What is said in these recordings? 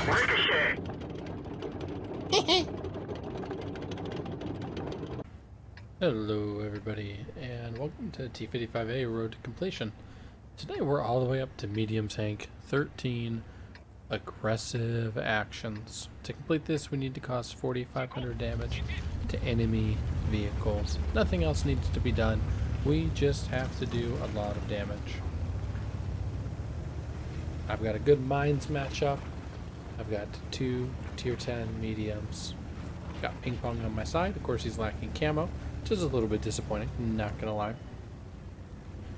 Ricochet. Hello everybody, and welcome to T55a Road to Completion. Today we're all the way up to medium tank 13 aggressive actions. To complete this we need to cause 4,500 damage to enemy vehicles. Nothing else needs to be done, we just have to do a lot of damage. I've got a good mines matchup. I've got 2 tier 10 mediums. Got ping pong on my side, of course he's lacking camo, which is a little bit disappointing, not gonna lie.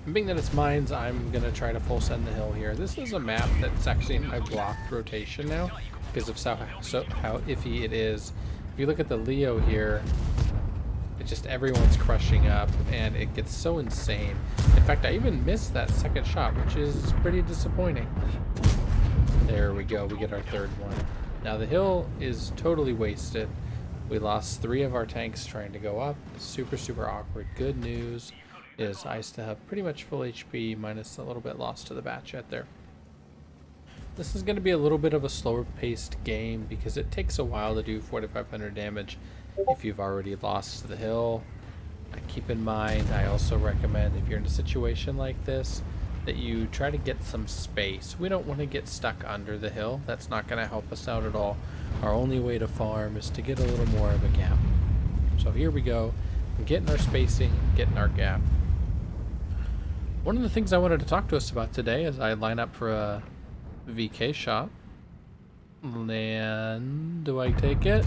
And being that it's mines, I'm gonna try to full send the hill here. This is a map that's actually in high blocked rotation now because of how iffy it is. If you look at the Leo here, it's just everyone's crushing up and it gets so insane. In fact, I even missed that second shot, which is pretty disappointing. There we go, we get our third one. Now the hill is totally wasted. We lost 3 of our tanks trying to go up. Super awkward. Good news is I still have pretty much full HP minus a little bit lost to the bat jet there. This is going to be a little bit of a slower paced game because it takes a while to do 4,500 damage if you've already lost to the hill. Keep in mind, I also recommend if you're in a situation like this that you try to get some space. We don't want to get stuck under the hill. That's not going to help us out at all. Our only way to farm is to get a little more of a gap. So here we go, getting our spacing, getting our gap. One of the things I wanted to talk to us about today as I line up for a VK shot. And do I take it?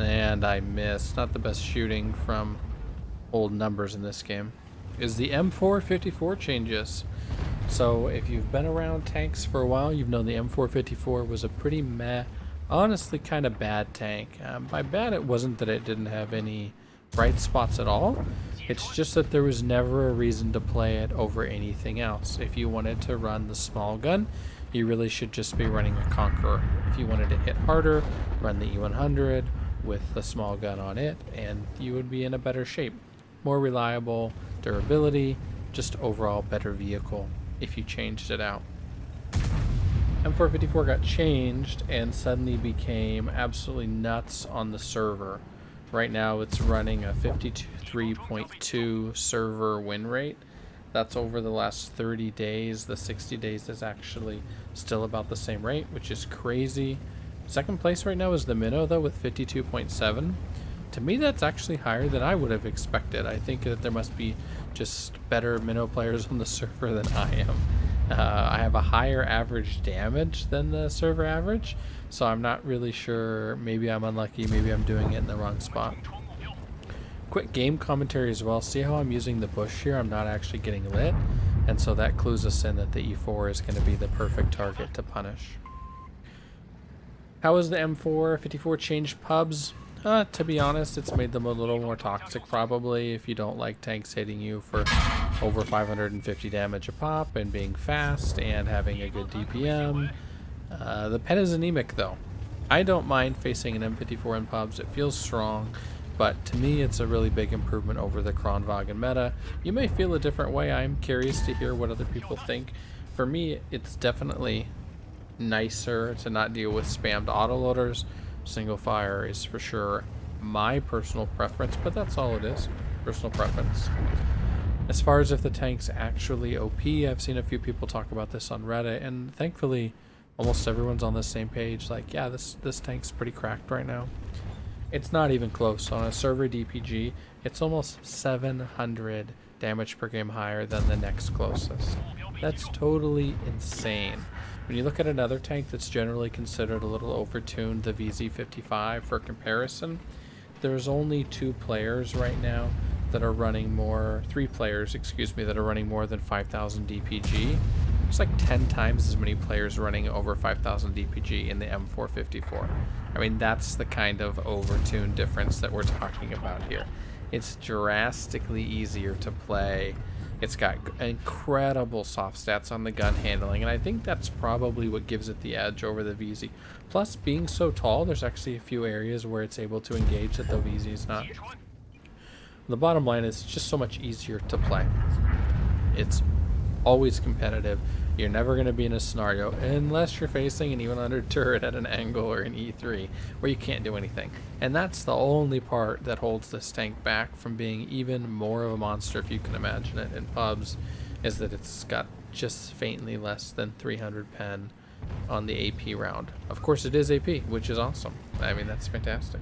And I missed. Not the best shooting from old numbers in this game. Is the M454 changes. So if you've been around tanks for a while, you've known the M454 was a pretty honestly kind of bad tank. By bad it wasn't that it didn't have any bright spots at all. It's just that there was never a reason to play it over anything else. If you wanted to run the small gun, you really should just be running a Conqueror. If you wanted to hit harder, run the E100 with the small gun on it, and you would be in a better shape. More reliable, durability, just overall better vehicle if you changed it out. M454 got changed and suddenly became absolutely nuts on the server. Right now it's running a 53.2 server win rate. That's over the last 30 days. The 60 days is actually still about the same rate, which is crazy. Second place right now is the Minnow though with 52.7. To me that's actually higher than I would have expected. I think that there must be just better Minnow players on the server than I am. I have a higher average damage than the server average, so I'm not really sure. Maybe I'm unlucky, maybe I'm doing it in the wrong spot. Quick game commentary as well. See how I'm using the bush here? I'm not actually getting lit, and so that clues us in that the E4 is going to be the perfect target to punish. How has the M454 changed pubs? To be honest, it's made them a little more toxic probably if you don't like tanks hitting you for over 550 damage a pop and being fast and having a good DPM. The pen is anemic though. I don't mind facing an M54 in pubs, it feels strong, but to me it's a really big improvement over the Kronwagen meta. You may feel a different way. I'm curious to hear what other people think. For me, it's definitely nicer to not deal with spammed autoloaders. Single fire is for sure my personal preference, but that's all it is, personal preference. As far as if the tank's actually OP, I've seen a few people talk about this on Reddit, and thankfully almost everyone's on the same page. Like, yeah, this tank's pretty cracked right now. It's not even close. On a server DPG, it's almost 700 damage per game higher than the next closest. That's totally insane. When you look at another tank that's generally considered a little overtuned, the VZ55 for comparison, there's only 2 players right now that are running 3 players, excuse me, that are running more than 5,000 DPG. There's like 10 times as many players running over 5,000 DPG in the M454. I mean, that's the kind of overtuned difference that we're talking about here. It's drastically easier to play. It's got incredible soft stats on the gun handling, and I think that's probably what gives it the edge over the VZ. Plus, being so tall, there's actually a few areas where it's able to engage that the VZ is not. The bottom line is it's just so much easier to play. It's always competitive. You're never going to be in a scenario, unless you're facing an even under turret at an angle or an E3, where you can't do anything. And that's the only part that holds this tank back from being even more of a monster, if you can imagine it, in pubs, is that it's got just faintly less than 300 pen on the AP round. Of course it is AP, which is awesome. I mean, that's fantastic.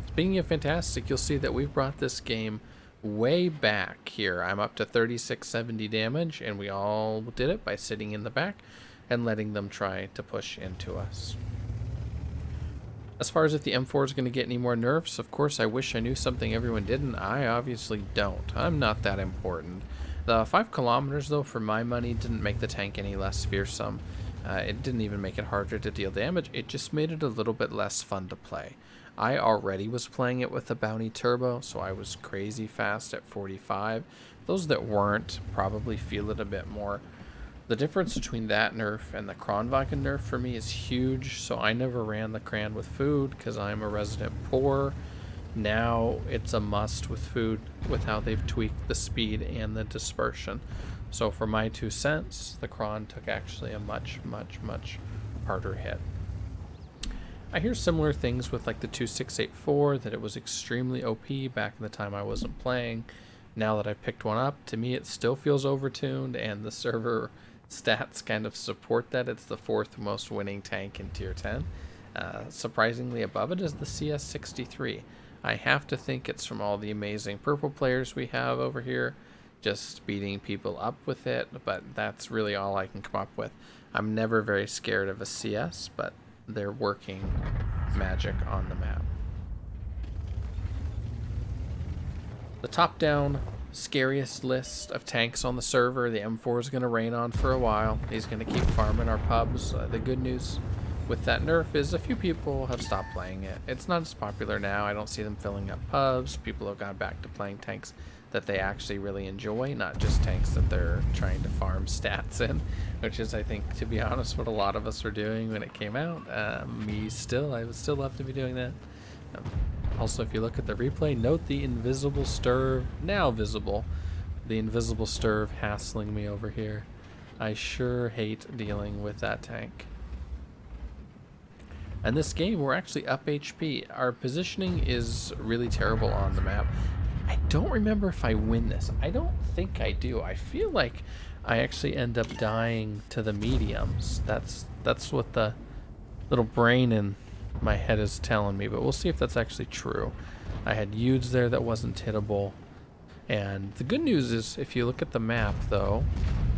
Speaking of fantastic, you'll see that we've brought this game way back here. I'm up to 3670 damage, and we all did it by sitting in the back and letting them try to push into us. As far as if the M4 is going to get any more nerfs, of course I wish I knew something everyone didn't. I obviously don't. I'm not that important. The 5 kilometers, though, for my money, didn't make the tank any less fearsome. It didn't even make it harder to deal damage. It just made it a little bit less fun to play. I already was playing it with the Bounty Turbo, so I was crazy fast at 45. Those that weren't probably feel it a bit more. The difference between that nerf and the Kronwagen nerf for me is huge, so I never ran the Kran with food because I'm a resident poor. Now it's a must with food with how they've tweaked the speed and the dispersion. So for my 2 cents, the Kron took actually a much harder hit. I hear similar things with like the 2684, that it was extremely OP back in the time I wasn't playing. Now that I've picked one up, to me it still feels overtuned, and the server stats kind of support that. It's the 4th most winning tank in tier 10. Surprisingly above it is the CS63. I have to think it's from all the amazing purple players we have over here, just beating people up with it, but that's really all I can come up with. I'm never very scared of a CS, but they're working magic on the map. The top-down scariest list of tanks on the server, the M4 is going to reign on for a while. He's going to keep farming our pubs. The good news with that nerf is a few people have stopped playing it. It's not as popular now. I don't see them filling up pubs. People have gone back to playing tanks that they actually really enjoy, not just tanks that they're trying to farm stats in, which is, I think, to be honest, what a lot of us were doing when it came out. I would still love to be doing that. Also, if you look at the replay, note the invisible stirve, now visible, the invisible stirve hassling me over here. I sure hate dealing with that tank. And this game, we're actually up HP. Our positioning is really terrible on the map. I don't remember if I win this. I don't think I do. I feel like I actually end up dying to the mediums. That's what the little brain in my head is telling me, but we'll see if that's actually true. I had Yudes there that wasn't hittable. And the good news is, if you look at the map, though,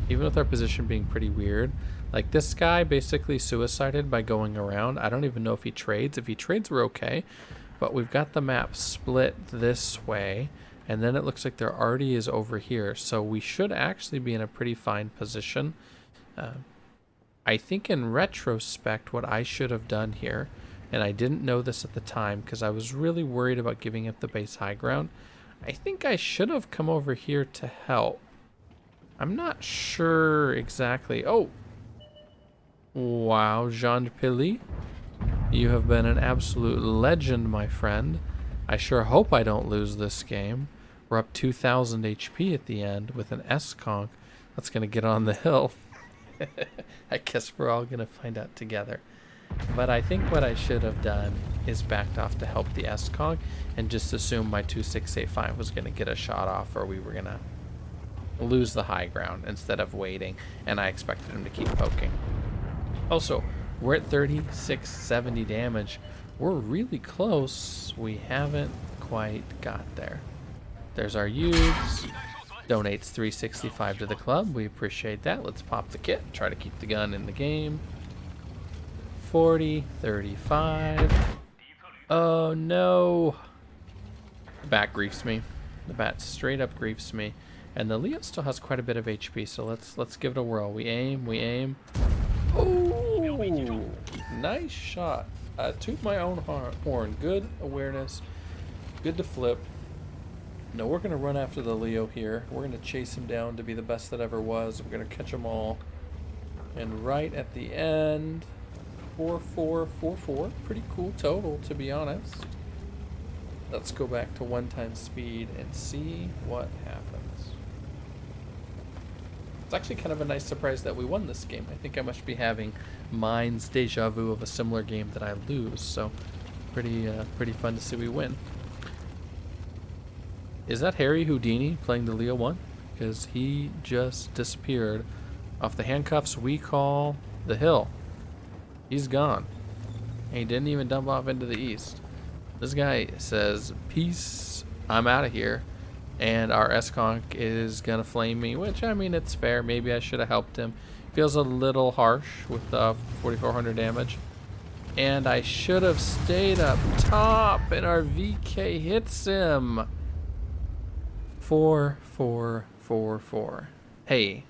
even with our position being pretty weird, like this guy basically suicided by going around. I don't even know if he trades. If he trades, we're okay. But we've got the map split this way, and then it looks like there already is over here. So we should actually be in a pretty fine position. I think in retrospect, what I should have done here, and I didn't know this at the time because I was really worried about giving up the base high ground, I think I should have come over here to help. I'm not sure exactly. Oh! Wow, Jean Pili. You have been an absolute legend, my friend. I sure hope I don't lose this game. We're up 2,000 HP at the end with an S-Conk that's going to get on the hill. I guess we're all going to find out together. But I think what I should have done is backed off to help the S-Conk and just assume my 2685 was going to get a shot off, or we were going to lose the high ground instead of waiting, and I expected him to keep poking. Also, we're at 3670 damage. We're really close. We haven't quite got there. There's our Yudes. Donates 365 to the club. We appreciate that. Let's pop the kit. Try to keep the gun in the game. 40, 35. Oh no. The bat griefs me. The bat straight up griefs me. And the Leo still has quite a bit of HP, so let's give it a whirl. We aim. Oh, nice shot. Toot my own horn. Good awareness. Good to flip. No, we're going to run after the Leo here. We're going to chase him down to be the best that ever was. We're going to catch them all. And right at the end, 4-4-4-4. Pretty cool total, to be honest. Let's go back to 1 times speed and see what happens. It's actually kind of a nice surprise that we won this game. I think I must be having Mind's deja vu of a similar game that I lose, so pretty fun to see we win. Is that Harry Houdini playing the Leo 1? Because he just disappeared off the handcuffs we call the hill. He's gone. And he didn't even dump off into the east. This guy says, peace, I'm out of here. And our S-Conk is going to flame me, which, I mean, it's fair. Maybe I should have helped him. Feels a little harsh with 4,400 damage. And I should have stayed up top, and our VK hits him. 4, 4, 4, 4. Hey,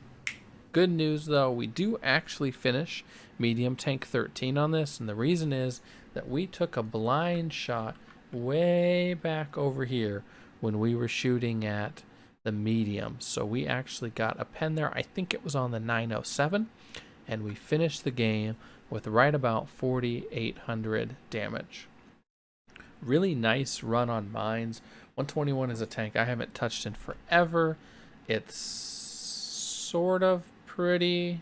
good news though, we do actually finish medium tank 13 on this, and the reason is that we took a blind shot way back over here when we were shooting at the medium. So we actually got a pen there. I think it was on the 907, and we finished the game with right about 4,800 damage. Really nice run on mines. 121 is a tank I haven't touched in forever. It's sort of pretty.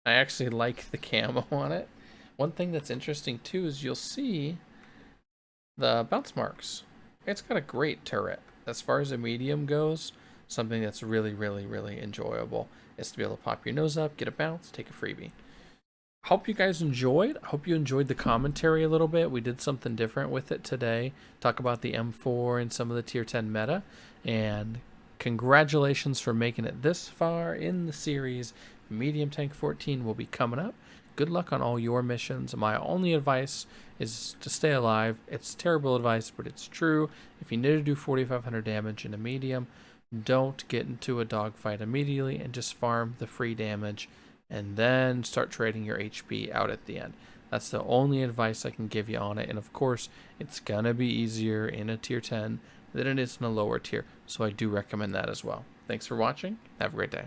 I actually like the camo on it. One thing that's interesting too is you'll see the bounce marks. It's got a great turret. As far as a medium goes, something that's really enjoyable is to be able to pop your nose up, get a bounce, take a freebie. Hope you guys enjoyed. I hope you enjoyed the commentary a little bit. We did something different with it today. Talk about the M4 and some of the tier 10 meta. And congratulations for making it this far in the series. Medium Tank 14 will be coming up. Good luck on all your missions. My only advice is to stay alive. It's terrible advice, but it's true. If you need to do 4,500 damage in a medium, don't get into a dogfight immediately and just farm the free damage and then start trading your HP out at the end. That's the only advice I can give you on it. And of course, it's gonna be easier in a tier 10 than it is in a lower tier. So I do recommend that as well. Thanks for watching. Have a great day.